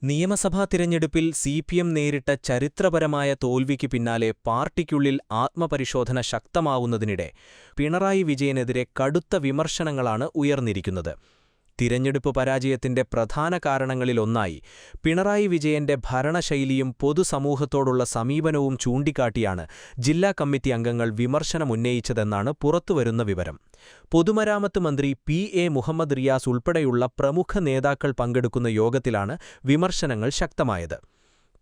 നിയമസഭാ തിരഞ്ഞെടുപ്പിൽ സിപിഎം നേരിട്ട ചരിത്രപരമായ തോൽവിക്ക് പിന്നാലെ പാർട്ടിക്കുള്ളിൽ ആത്മപരിശോധന ശക്തമാവുന്നതിനിടെ പിണറായി വിജയനെതിരെ കടുത്ത വിമർശനങ്ങളാണ് ഉയർന്നിരിക്കുന്നത്. തിരഞ്ഞെടുപ്പ് പരാജയത്തിന്റെ പ്രധാന കാരണങ്ങളിലൊന്നായി പിണറായി വിജയന്റെ ഭരണശൈലിയും പൊതുസമൂഹത്തോടുള്ള സമീപനവും ചൂണ്ടിക്കാട്ടിയാണ് ജില്ലാ കമ്മിറ്റി അംഗങ്ങൾ വിമർശനമുന്നയിച്ചതെന്നാണ് പുറത്തുവരുന്ന വിവരം. പൊതുമരാമത്ത് മന്ത്രി പി.എ. മുഹമ്മദ് റിയാസ് ഉൾപ്പെടെയുള്ള പ്രമുഖ നേതാക്കൾ പങ്കെടുക്കുന്ന യോഗത്തിലാണ് വിമർശനങ്ങൾ ശക്തമായത്.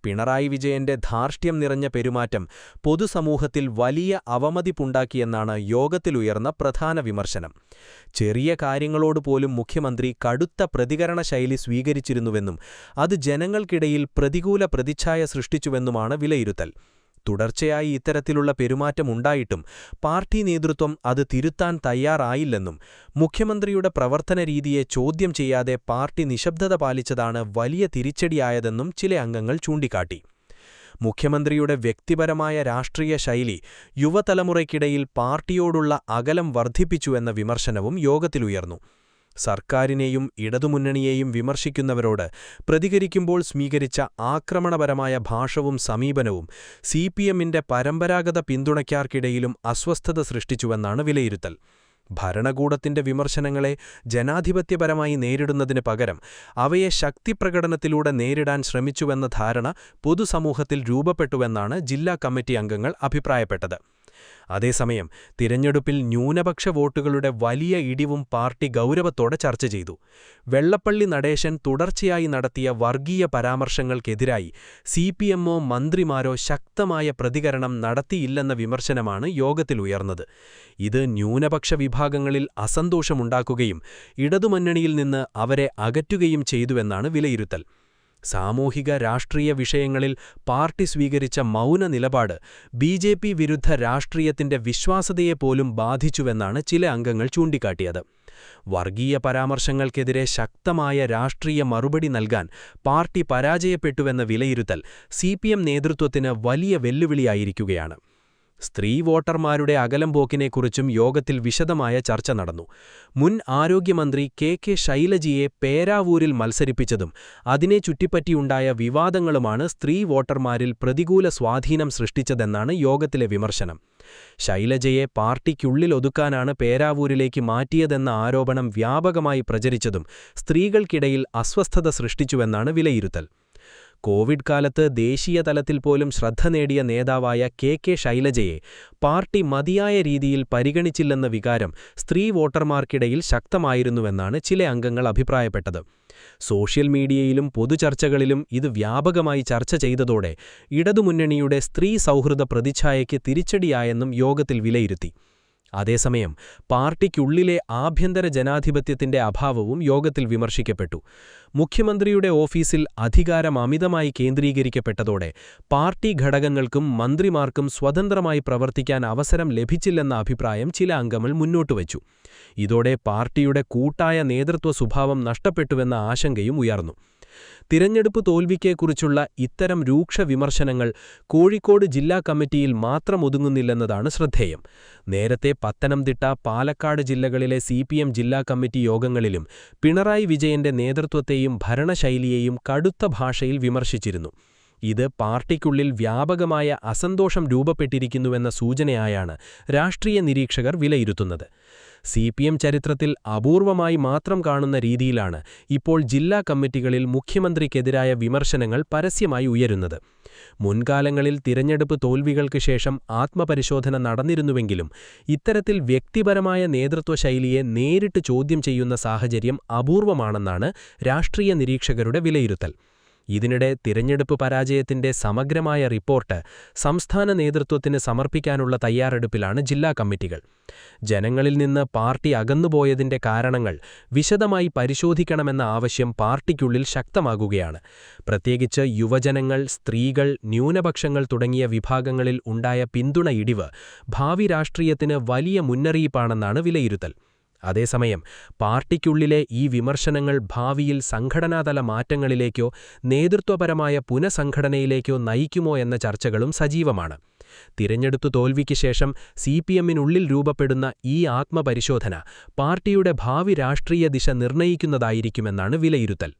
പിണറായി വിജയന്റെ ധാർഷ്ട്യം നിറഞ്ഞ പെരുമാറ്റം പൊതുസമൂഹത്തിൽ വലിയ അവമതിപ്പുണ്ടാക്കിയെന്നാണ് യോഗത്തിലുയർന്ന പ്രധാന വിമർശനം. ചെറിയ കാര്യങ്ങളോടുപോലും മുഖ്യമന്ത്രി കടുത്ത പ്രതികരണ ശൈലി സ്വീകരിച്ചിരുന്നുവെന്നും അത് ജനങ്ങൾക്കിടയിൽ പ്രതികൂല പ്രതിച്ഛായ സൃഷ്ടിച്ചുവെന്നുമാണ് വിലയിരുത്തൽ. തുടർച്ചയായി ഇത്തരത്തിലുള്ള പെരുമാറ്റമുണ്ടായിട്ടും പാർട്ടി നേതൃത്വം അത് തിരുത്താൻ തയ്യാറായില്ലെന്നും മുഖ്യമന്ത്രിയുടെ പ്രവർത്തനരീതിയെ ചോദ്യം ചെയ്യാതെ പാർട്ടി നിശബ്ദത പാലിച്ചതാണ് വലിയ തിരിച്ചടിയായതെന്നും ചില അംഗങ്ങൾ ചൂണ്ടിക്കാട്ടി. മുഖ്യമന്ത്രിയുടെ വ്യക്തിപരമായ രാഷ്ട്രീയ ശൈലി യുവതലമുറയ്ക്കിടയിൽ പാർട്ടിയോടുള്ള അകലം വർദ്ധിപ്പിച്ചുവെന്ന വിമർശനവും യോഗത്തിലുയർന്നു. സർക്കാരിനെയും ഇടതുമുന്നണിയെയും വിമർശിക്കുന്നവരോട് പ്രതികരിക്കുമ്പോൾ സ്വീകരിച്ച ആക്രമണപരമായ ഭാഷവും സമീപനവും സിപിഎമ്മിന്റെ പരമ്പരാഗത പിന്തുണയ്ക്കാർക്കിടയിലും അസ്വസ്ഥത സൃഷ്ടിച്ചുവെന്നാണ് വിലയിരുത്തൽ. ഭരണകൂടത്തിന്റെ വിമർശനങ്ങളെ ജനാധിപത്യപരമായി നേരിടുന്നതിന് പകരം അവയെ ശക്തിപ്രകടനത്തിലൂടെ നേരിടാൻ ശ്രമിച്ചുവെന്ന ധാരണ പൊതുസമൂഹത്തിൽ രൂപപ്പെട്ടുവെന്നാണ് ജില്ലാ കമ്മിറ്റി അംഗങ്ങൾ അഭിപ്രായപ്പെട്ടത്. അതേസമയം തിരഞ്ഞെടുപ്പിൽ ന്യൂനപക്ഷ വോട്ടുകളുടെ വലിയ ഇടിവും പാർട്ടി ഗൗരവത്തോടെ ചർച്ച ചെയ്തു. വെള്ളപ്പള്ളി നടേശൻ തുടർച്ചയായി നടത്തിയ വർഗീയ പരാമർശങ്ങൾക്കെതിരായി സിപിഎമ്മോ മന്ത്രിമാരോ ശക്തമായ പ്രതികരണം നടത്തിയില്ലെന്ന വിമർശനമാണ് യോഗത്തിലുയർന്നത്. ഇത് ന്യൂനപക്ഷ വിഭാഗങ്ങളിൽ അസന്തോഷമുണ്ടാക്കുകയും ഇടതുമുന്നണിയിൽ നിന്ന് അവരെ അകറ്റുകയും ചെയ്തുവെന്നാണ് വിലയിരുത്തൽ. സാമൂഹിക രാഷ്ട്രീയ വിഷയങ്ങളിൽ പാർട്ടി സ്വീകരിച്ച മൗന നിലപാട് ബിജെപി വിരുദ്ധ രാഷ്ട്രീയത്തിന്റെ വിശ്വാസ്യതയെപ്പോലും ബാധിച്ചുവെന്നാണ് ചില അംഗങ്ങൾ ചൂണ്ടിക്കാട്ടിയത്. വർഗീയ പരാമർശങ്ങൾക്കെതിരെ ശക്തമായ രാഷ്ട്രീയ മറുപടി നൽകാൻ പാർട്ടി പരാജയപ്പെട്ടുവെന്ന വിലയിരുത്തൽ സിപിഎം നേതൃത്വത്തിന് വലിയ വെല്ലുവിളിയായിരിക്കുകയാണ്. സ്ത്രീ വോട്ടർമാരുടെ അകലം പോക്കിനെക്കുറിച്ചും യോഗത്തിൽ വിശദമായ ചർച്ച നടന്നു. മുൻ ആരോഗ്യമന്ത്രി കെ ശൈലജയെ പേരാവൂരിൽ മത്സരിപ്പിച്ചതും അതിനെ ചുറ്റിപ്പറ്റിയുണ്ടായ വിവാദങ്ങളുമാണ് സ്ത്രീ വോട്ടർമാരിൽ പ്രതികൂല സ്വാധീനം സൃഷ്ടിച്ചതെന്നാണ് യോഗത്തിലെ വിമർശനം. ശൈലജയെ പാർട്ടിക്കുള്ളിലൊതുക്കാനാണ് പേരാവൂരിലേക്ക് മാറ്റിയതെന്ന ആരോപണം വ്യാപകമായി പ്രചരിച്ചതും സ്ത്രീകൾക്കിടയിൽ അസ്വസ്ഥത സൃഷ്ടിച്ചുവെന്നാണ് വിലയിരുത്തൽ. കോവിഡ് കാലത്ത് ദേശീയ തലത്തിൽ പോലും ശ്രദ്ധ നേടിയ നേതാവായ കെ ശൈലജയെ പാർട്ടി മതിയായ രീതിയിൽ പരിഗണിച്ചില്ലെന്ന വികാരം സ്ത്രീ വോട്ടർമാർക്കിടയിൽ ശക്തമായിരുന്നുവെന്നാണ് ചില അംഗങ്ങൾ അഭിപ്രായപ്പെട്ടത്. സോഷ്യൽ മീഡിയയിലും പൊതുചർച്ചകളിലും ഇത് വ്യാപകമായി ചർച്ച ചെയ്തതോടെ ഇടതുമുന്നണിയുടെ സ്ത്രീ സൗഹൃദ പ്രതിച്ഛായയ്ക്ക് തിരിച്ചടിയായെന്നും യോഗത്തിൽ വിലയിരുത്തി. അതേസമയം പാർട്ടിക്കുള്ളിലെ ആഭ്യന്തര ജനാധിപത്യത്തിന്റെ അഭാവവും യോഗത്തിൽ വിമർശിക്കപ്പെട്ടു. മുഖ്യമന്ത്രിയുടെ ഓഫീസിൽ അധികാരം അമിതമായി കേന്ദ്രീകരിക്കപ്പെട്ടതോടെ പാർട്ടി ഘടകങ്ങൾക്കും മന്ത്രിമാർക്കും സ്വതന്ത്രമായി പ്രവർത്തിക്കാൻ അവസരം ലഭിച്ചില്ലെന്ന അഭിപ്രായം ചില അംഗങ്ങൾ മുന്നോട്ടുവച്ചു. ഇതോടെ പാർട്ടിയുടെ കൂട്ടായ നേതൃത്വ സ്വഭാവം നഷ്ടപ്പെട്ടുവെന്ന ആശങ്കയും ഉയർന്നു. തിരഞ്ഞെടുപ്പ് തോൽവിക്കെക്കുറിച്ചുള്ള ഇത്തരം രൂക്ഷ വിമർശനങ്ങൾ കോഴിക്കോട് ജില്ലാ കമ്മിറ്റിയിൽ മാത്രം ഒതുങ്ങുന്നില്ലെന്നതാണ് ശ്രദ്ധേയം. നേരത്തെ പത്തനംതിട്ട, പാലക്കാട് ജില്ലകളിലെ സിപിഎം ജില്ലാ കമ്മിറ്റി യോഗങ്ങളിലും പിണറായി വിജയന്റെ നേതൃത്വത്തെയും ഭരണശൈലിയെയും കടുത്ത ഭാഷയിൽ വിമർശിച്ചിരുന്നു. ഇത് പാർട്ടിക്കുള്ളിൽ വ്യാപകമായ അസന്തോഷം രൂപപ്പെട്ടിരിക്കുന്നുവെന്ന സൂചനയായാണ് രാഷ്ട്രീയ നിരീക്ഷകർ വിലയിരുത്തുന്നത്. സിപിഎം ചരിത്രത്തിൽ അപൂർവമായി മാത്രം കാണുന്ന രീതിയിലാണ് ഇപ്പോൾ ജില്ലാ കമ്മിറ്റികളിൽ മുഖ്യമന്ത്രിക്കെതിരായ വിമർശനങ്ങൾ പരസ്യമായി ഉയരുന്നത്. മുൻകാലങ്ങളിൽ തിരഞ്ഞെടുപ്പ് തോൽവികൾക്ക് ശേഷം ആത്മപരിശോധന നടന്നിരുന്നുവെങ്കിലും ഇത്തരത്തിൽ വ്യക്തിപരമായ നേതൃത്വ ശൈലിയെ നേരിട്ട് ചോദ്യം ചെയ്യുന്ന സാഹചര്യം അപൂർവമാണെന്നാണ് രാഷ്ട്രീയ നിരീക്ഷകരുടെ വിലയിരുത്തൽ. ഇതിനിടെ തിരഞ്ഞെടുപ്പ് പരാജയത്തിന്റെ സമഗ്രമായ റിപ്പോർട്ട് സംസ്ഥാന നേതൃത്വത്തിന് സമർപ്പിക്കാനുള്ള തയ്യാറെടുപ്പിലാണ് ജില്ലാ കമ്മിറ്റികൾ. ജനങ്ങളിൽ നിന്ന് പാർട്ടി അകന്നുപോയതിന്റെ കാരണങ്ങൾ വിശദമായി പരിശോധിക്കണമെന്ന ആവശ്യം പാർട്ടിക്കുള്ളിൽ ശക്തമാകുകയാണ്. പ്രത്യേകിച്ച് യുവജനങ്ങൾ, സ്ത്രീകൾ, ന്യൂനപക്ഷങ്ങൾ തുടങ്ങിയ വിഭാഗങ്ങളിൽ ഉണ്ടായ പിന്തുണ ഇടിവ് ഭാവി രാഷ്ട്രീയത്തിന് വലിയ മുന്നറിയിപ്പാണെന്നാണ് വിലയിരുത്തൽ. അതേസമയം പാർട്ടിക്കുള്ളിലെ ഈ വിമർശനങ്ങൾ ഭാവിയിൽ സംഘടനാതല മാറ്റങ്ങളിലേക്കോ നേതൃത്വപരമായ പുനഃസംഘടനയിലേക്കോ നയിക്കുമോ എന്ന ചർച്ചകളും സജീവമാണ്. തിരഞ്ഞെടുപ്പ് തോൽവിക്ക് ശേഷം സിപിഎമ്മിനുള്ളിൽ രൂപപ്പെടുന്ന ഈ ആത്മപരിശോധന പാർട്ടിയുടെ ഭാവി രാഷ്ട്രീയ ദിശ നിർണയിക്കുന്നതായിരിക്കുമെന്നാണ് വിലയിരുത്തൽ.